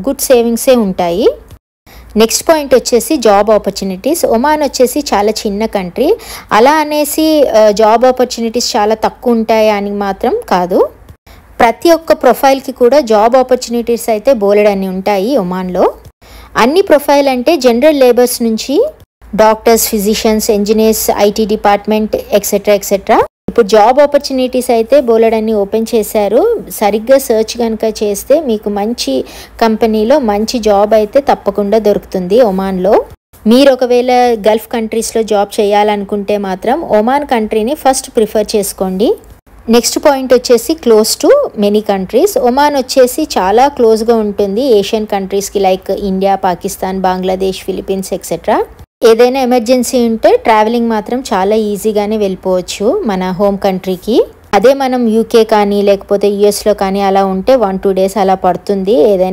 Good సేవింగ్సే ఉంటాయి. Next point వచ్చేసి job opportunities. Oman వచ్చేసి చాలా చిన్న కంట్రీ, అలా అనేసి జాబ్ ఆపర్చునిటీస్ చాలా తక్కువ ఉంటాయి అని మాత్రం కాదు. ప్రతి ఒక్క ప్రొఫైల్కి కూడా జాబ్ ఆపర్చునిటీస్ అయితే బోలెడన్ని ఉంటాయి ఒమాన్లో. అన్ని ప్రొఫైల్ అంటే జనరల్ లేబర్స్ నుంచి doctors, physicians, engineers, IT department etcetera etcetera. ఇప్పుడు జాబ్ ఆపర్చునిటీస్ అయితే బోలెడన్ని ఓపెన్ చేశారు. సరిగ్గా సర్చ్ కనుక చేస్తే మీకు మంచి కంపెనీలో మంచి జాబ్ అయితే తప్పకుండా దొరుకుతుంది ఒమాన్లో. మీరు ఒకవేళ గల్ఫ్ కంట్రీస్లో జాబ్ చేయాలనుకుంటే మాత్రం ఒమాన్ కంట్రీని ఫస్ట్ ప్రిఫర్ చేసుకోండి. నెక్స్ట్ పాయింట్ వచ్చేసి close to many countries. Oman వచ్చేసి చాలా క్లోజ్గా ఉంటుంది ఏషియన్ కంట్రీస్కి, like India, Pakistan, Bangladesh, Philippines etcetera. ఏదైనా ఎమర్జెన్సీ ఉంటే ట్రావెలింగ్ మాత్రం చాలా ఈజీగానే వెళ్ళిపోవచ్చు మన హోమ్ కంట్రీకి. అదే మనం యూకే కానీ లేకపోతే యూఎస్లో కానీ అలా ఉంటే 1-2 days అలా పడుతుంది ఏదైనా